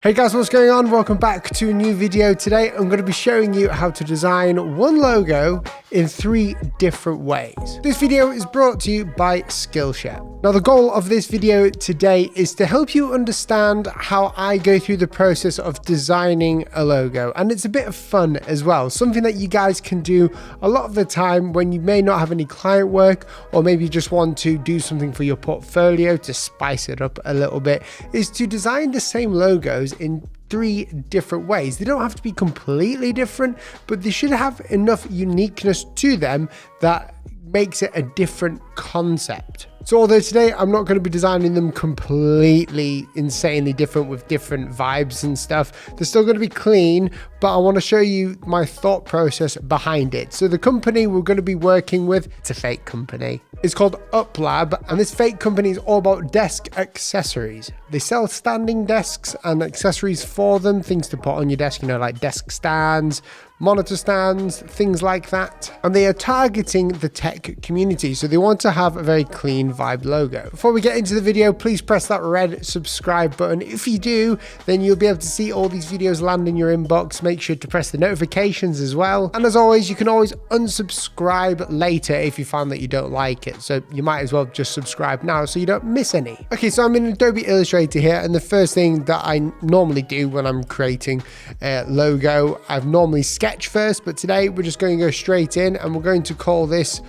Hey guys, what's going on? Welcome back to a new video. Today I'm going to be showing you how to design one logo in 3 different ways. This video is brought to you by Skillshare. Now the goal of this video today is to help you understand how I go through the process of designing a logo, and it's a bit of fun as well, something that you guys can do a lot of the time when you may not have any client work, or maybe you just want to do something for your portfolio to spice it up a little bit, is to design the same logos in 3 different ways. They don't have to be completely different, but they should have enough uniqueness to them that makes it a different concept. So although today I'm not going to be designing them completely insanely different with different vibes and stuff, they're still going to be clean, but I want to show you my thought process behind it. So the company we're going to be working with, it's a fake company. It's called Uplab, and this fake company is all about desk accessories. They sell standing desks and accessories for them, things to put on your desk, you know, like desk stands, monitor stands, things like that. And they are targeting the tech community, so they want to have a very clean vibe logo. Before we get into the video, please press that red subscribe button. If you do, then you'll be able to see all these videos land in your inbox. Make sure to press the notifications as well. And as always, you can always unsubscribe later if you find that you don't like it. So you might as well just subscribe now so you don't miss any. Okay, so I'm in Adobe Illustrator here, and the first thing that I normally do when I'm creating a logo, I've normally sketch first, but today we're just going to go straight in and we're going to call this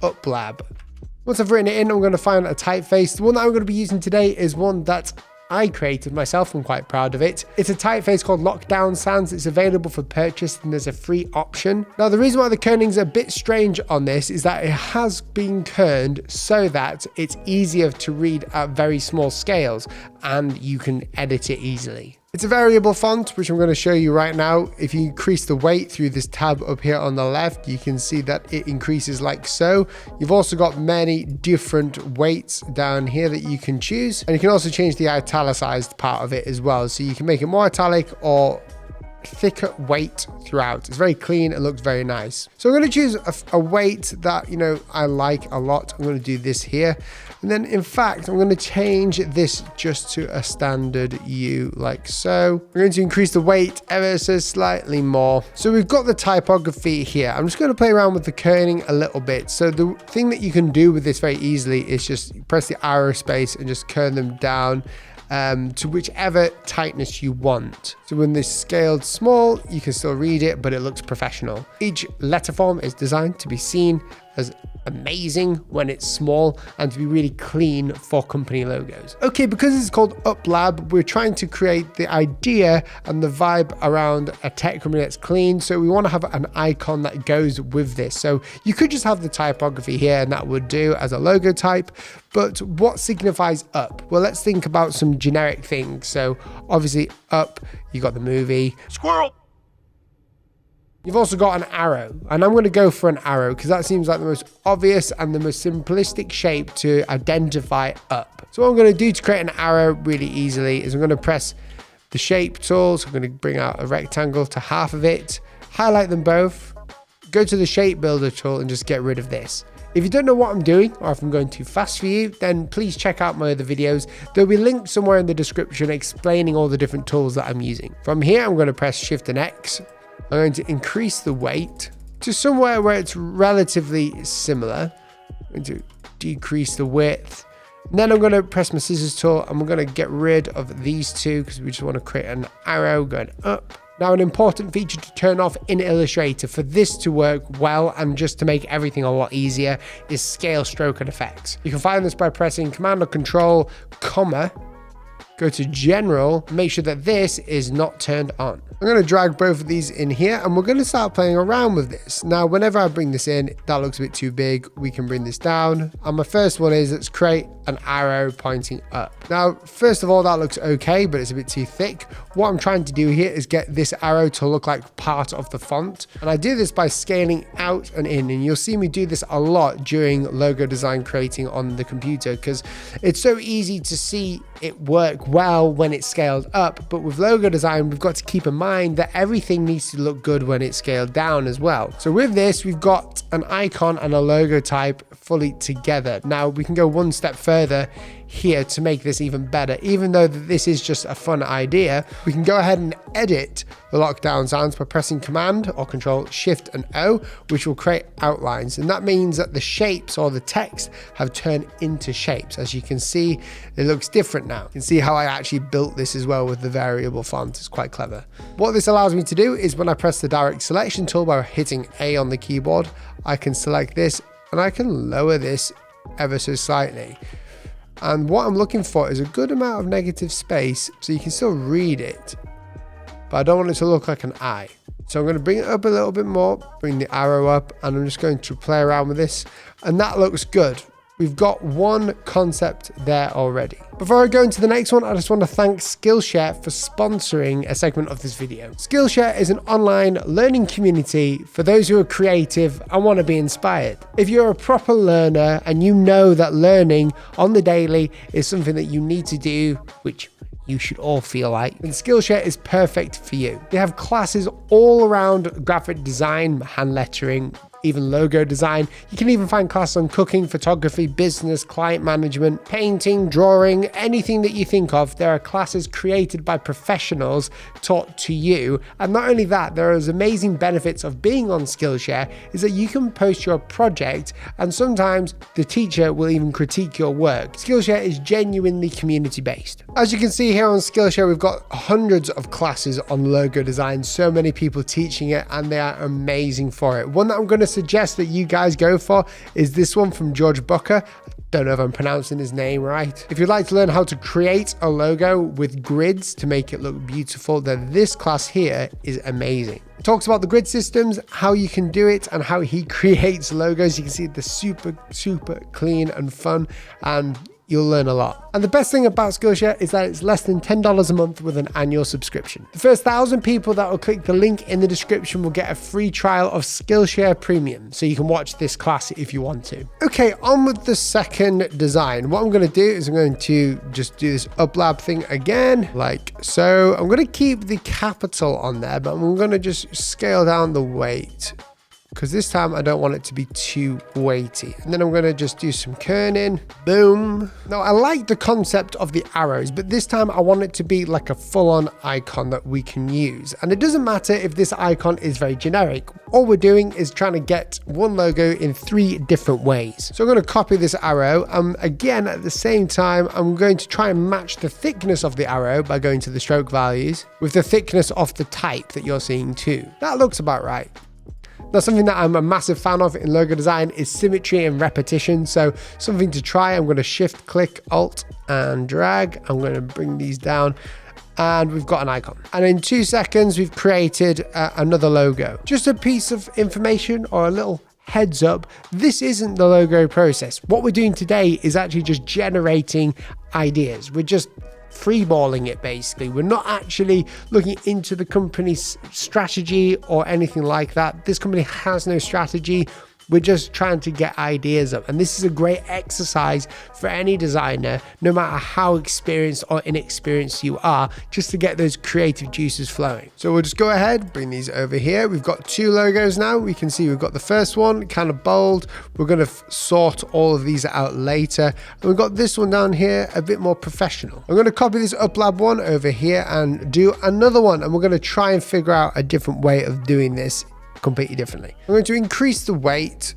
Uplab. Once I've written it in, I'm going to find a typeface. The one that I'm going to be using today is one that I created myself. I'm quite proud of it. It's a typeface called Lockdown Sans. It's available for purchase and there's a free option. Now the reason why the kerning's a bit strange on this is that it has been kerned so that it's easier to read at very small scales and you can edit it easily. It's a variable font, which I'm going to show you right now. If you increase the weight through this tab up here on the left, you can see that it increases like so. You've also got many different weights down here that you can choose. And you can also change the italicized part of it as well. So you can make it more italic or thicker weight throughout. It's very clean and looks very nice. So I'm going to choose a weight that, you know, I like a lot. I'm going to do this here. And then in fact, I'm going to change this just to a standard U like so. We're going to increase the weight ever so slightly more. So we've got the typography here. I'm just going to play around with the kerning a little bit. So the thing that you can do with this very easily is just press the arrow space and just kern them down to whichever tightness you want. So when this scaled small, you can still read it, but it looks professional. Each letter form is designed to be seen as amazing when it's small and to be really clean for company logos. Okay, because it's called Uplab, we're trying to create the idea and the vibe around a tech company that's clean. So we want to have an icon that goes with this. So you could just have the typography here and that would do as a logo type. But what signifies up? Well, let's think about some generic things. So obviously up, you got the movie. Squirrel. You've also got an arrow, and I'm going to go for an arrow because that seems like the most obvious and the most simplistic shape to identify up. So what I'm going to do to create an arrow really easily is I'm going to press the shape tool. So I'm going to bring out a rectangle to half of it, highlight them both, go to the shape builder tool and just get rid of this. If you don't know what I'm doing, or if I'm going too fast for you, then please check out my other videos. There'll be links somewhere in the description explaining all the different tools that I'm using. From here, I'm going to press Shift and X. I'm going to increase the weight to somewhere where it's relatively similar. I'm going to decrease the width. And then I'm going to press my scissors tool and we're going to get rid of these two because we just want to create an arrow going up. Now, an important feature to turn off in Illustrator for this to work well and just to make everything a lot easier is scale, stroke, and effects. You can find this by pressing Command or Control, comma, go to General, make sure that this is not turned on. I'm going to drag both of these in here and we're going to start playing around with this. Now, whenever I bring this in, that looks a bit too big. We can bring this down. And my first one is let's create an arrow pointing up. Now, first of all, that looks okay, but it's a bit too thick. What I'm trying to do here is get this arrow to look like part of the font. And I do this by scaling out and in, and you'll see me do this a lot during logo design creating on the computer because it's so easy to see it work well when it's scaled up, but with logo design we've got to keep in mind that everything needs to look good when it's scaled down as well. So with this we've got an icon and a logo type fully together. Now we can go one step further here to make this even better. Even though this is just a fun idea, we can go ahead and edit the lockdown sounds by pressing Command or Control Shift and O, which will create outlines. And that means that the shapes or the text have turned into shapes. As you can see, it looks different now. You can see how I actually built this as well with the variable font. It's quite clever. What this allows me to do is when I press the direct selection tool by hitting A on the keyboard, I can select this and I can lower this ever so slightly. And what I'm looking for is a good amount of negative space so you can still read it, but I don't want it to look like an I. So I'm going to bring it up a little bit more, bring the arrow up, and I'm just going to play around with this, and that looks good. We've got one concept there already. Before I go into the next one, I just want to thank Skillshare for sponsoring a segment of this video. Skillshare is an online learning community for those who are creative and want to be inspired. If you're a proper learner and you know that learning on the daily is something that you need to do, which you should all feel like, then Skillshare is perfect for you. They have classes all around graphic design, hand lettering, even logo design. You can even find classes on cooking, photography, business, client management, painting, drawing, anything that you think of. There are classes created by professionals taught to you. And not only that, there are amazing benefits of being on Skillshare is that you can post your project and sometimes the teacher will even critique your work. Skillshare is genuinely community based. As you can see here on Skillshare, we've got hundreds of classes on logo design, so many people teaching it, and they are amazing for it. One that I'm going to suggest that you guys go for is this one from George Bucker. Don't know if I'm pronouncing his name right. If you'd like to learn how to create a logo with grids to make it look beautiful, then this class here is amazing. It talks about the grid systems, how you can do it, and how he creates logos. You can see they're super clean and fun, and you'll learn a lot. And the best thing about Skillshare is that it's less than $10 a month with an annual subscription. The first 1,000 people that will click the link in the description will get a free trial of Skillshare Premium, so you can watch this class if you want to. Okay, on with the second design. What I'm going to do is I'm going to just do this Uplab thing again, like so. I'm going to keep the capital on there, but I'm going to just scale down the weight, because this time I don't want it to be too weighty. And then I'm going to just do some kerning. Boom. Now I like the concept of the arrows, but this time I want it to be like a full-on icon that we can use. And it doesn't matter if this icon is very generic. All we're doing is trying to get one logo in 3 different ways. So I'm going to copy this arrow. Again, at the same time, I'm going to try and match the thickness of the arrow by going to the stroke values with the thickness of the type that you're seeing too. That looks about right. Now, something that I'm a massive fan of in logo design is symmetry and repetition. So something to try, I'm going to shift click, alt and drag. I'm going to bring these down and we've got an icon. And in 2 seconds, we've created another logo. Just a piece of information or a little heads up, this isn't the logo process. What we're doing today is actually just generating ideas. We're just freeballing it basically. We're not actually looking into the company's strategy or anything like that. This company has no strategy. We're just trying to get ideas up. And this is a great exercise for any designer, no matter how experienced or inexperienced you are, just to get those creative juices flowing. So we'll just go ahead, bring these over here. We've got 2 logos now. We can see we've got the first one, kind of bold. We're going to sort all of these out later. And we've got this one down here, a bit more professional. I'm going to copy this Uplab one over here and do another one. And we're going to try and figure out a different way of doing this completely differently. I'm going to increase the weight.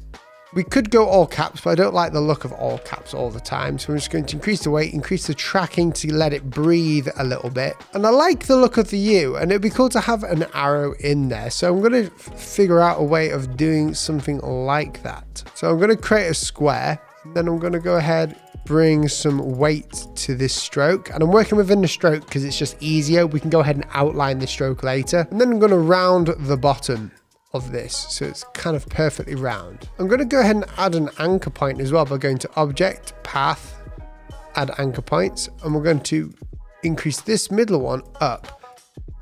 We could go all caps, but I don't like the look of all caps all the time. So I'm just going to increase the weight, increase the tracking to let it breathe a little bit. And I like the look of the U, and it'd be cool to have an arrow in there. So I'm going to figure out a way of doing something like that. So I'm going to create a square, and then I'm going to go ahead, bring some weight to this stroke, and I'm working within the stroke because it's just easier. We can go ahead and outline the stroke later. And then I'm going to round the bottom of this so it's kind of perfectly round. I'm going to go ahead and add an anchor point as well by going to Object, Path, Add Anchor Points, and we're going to increase this middle one up.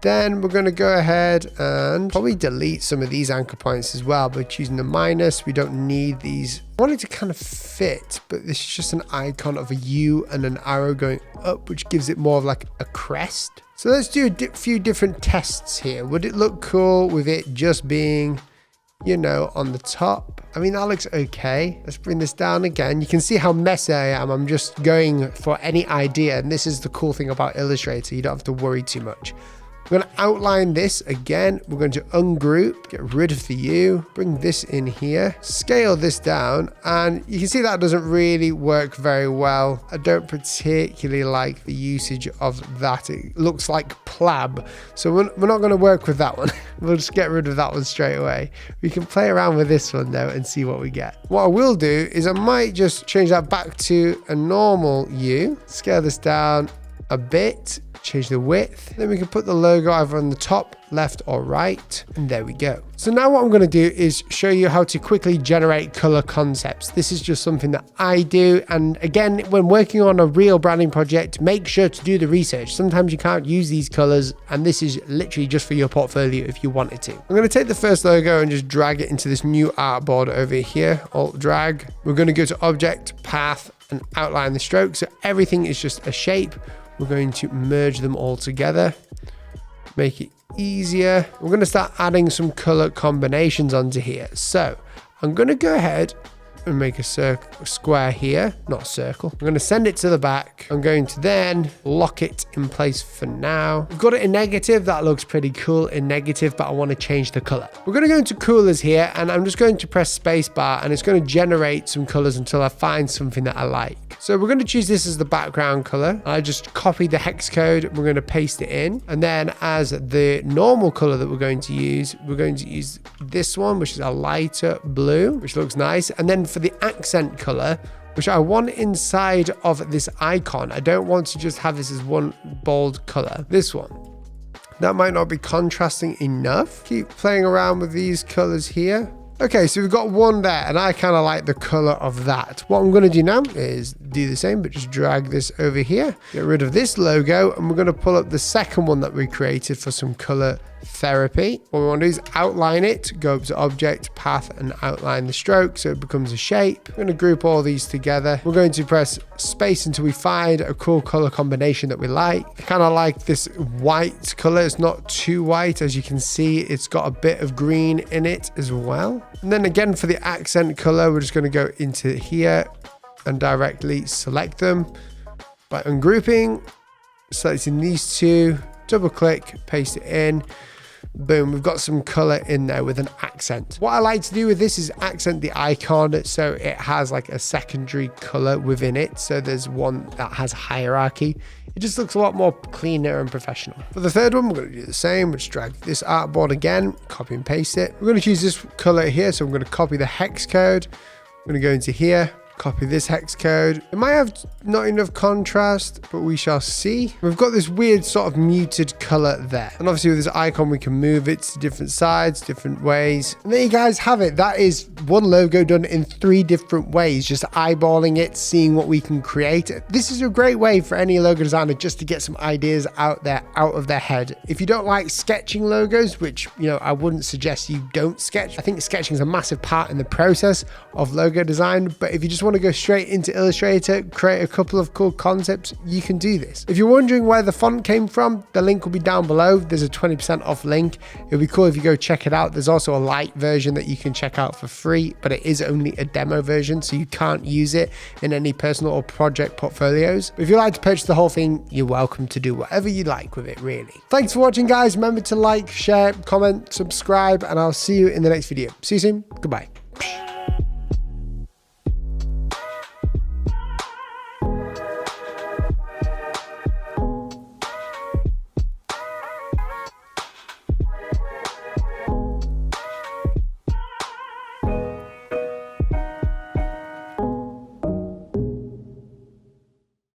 Then we're going to go ahead and probably delete some of these anchor points as well by choosing the minus. We don't need these. I want it to kind of fit, but this is just an icon of a U and an arrow going up, which gives it more of like a crest. So let's do a few different tests here. Would it look cool with it just being you know, on the top. I mean, that looks okay. Let's bring this down again. You can see how messy I am. I'm just going for any idea. And this is the cool thing about Illustrator. You don't have to worry too much. We're going to outline this again. We're going to ungroup, get rid of the U, bring this in here, scale this down, and you can see that doesn't really work very well. I don't particularly like the usage of that. It looks like Uplab, so we're not going to work with that one. We'll just get rid of that one straight away. We can play around with this one though and see what we get. What I will do is I might just change that back to a normal U, scale this down a bit, change the width, then we can put the logo either on the top, left or right, and there we go. So now what I'm going to do is show you how to quickly generate color concepts. This is just something that I do, and again, when working on a real branding project, make sure to do the research. Sometimes you can't use these colors, and this is literally just for your portfolio if you wanted to. I'm going to take the first logo and just drag it into this new artboard over here, alt drag. We're going to go to object, path, and outline the stroke, so everything is just a shape. We're going to merge them all together, make it easier. We're going to start adding some color combinations onto here. So I'm going to go ahead and make a square here, not a circle. I'm going to send it to the back. I'm going to then lock it in place for now. We've got it in negative. That looks pretty cool in negative, but I want to change the color. We're going to go into coolers here, and I'm just going to press space bar, and it's going to generate some colors until I find something that I like. So we're going to choose this as the background color. I just copy the hex code. We're going to paste it in. And then as the normal color that we're going to use this one, which is a lighter blue, which looks nice. And then for the accent color, which I want inside of this icon, I don't want to just have this as one bold color. This one. That might not be contrasting enough. Keep playing around with these colors here. Okay, so we've got one there, and I kind of like the color of that. What I'm going to do now is do the same, but just drag this over here, get rid of this logo, and we're going to pull up the second one that we created for some color therapy. What we want to do is outline it, go up to object, path, and outline the stroke so it becomes a shape. We're going to group all these together. We're going to press space until we find a cool color combination that we like. I kind of like this white color. It's not too white. As you can see, it's got a bit of green in it as well. And then again, for the accent color, we're just going to go into here and directly select them by ungrouping, selecting these two, double click, paste it in. Boom, we've got some color in there with an accent. What I like to do with this is accent the icon so it has like a secondary color within it. So there's one that has hierarchy. It just looks a lot more cleaner and professional. For the third one, we're going to do the same. We'll just drag this artboard again, copy and paste it. We're going to choose this color here. So I'm going to copy the hex code. I'm going to go into here, copy this hex code. It might have not enough contrast, but we shall see. We've got this weird sort of muted color there. And obviously with this icon, we can move it to different sides, different ways. And there you guys have it. That is one logo done in 3 different ways, just eyeballing it, seeing what we can create. This is a great way for any logo designer just to get some ideas out there, out of their head. If you don't like sketching logos, which, you know, I wouldn't suggest you don't sketch. I think sketching is a massive part in the process of logo design. But if you just want to go straight into Illustrator, create a couple of cool concepts, you can do this. If you're wondering where the font came from, the link will be down below. There's a 20% off link. It'll be cool if you go check it out. There's also a light version that you can check out for free, but it is only a demo version, so you can't use it in any personal or project portfolios. But if you'd like to purchase the whole thing, you're welcome to do whatever you like with it, really. Thanks for watching, guys. Remember to like, share, comment, subscribe, and I'll see you in the next video. See you soon. Goodbye.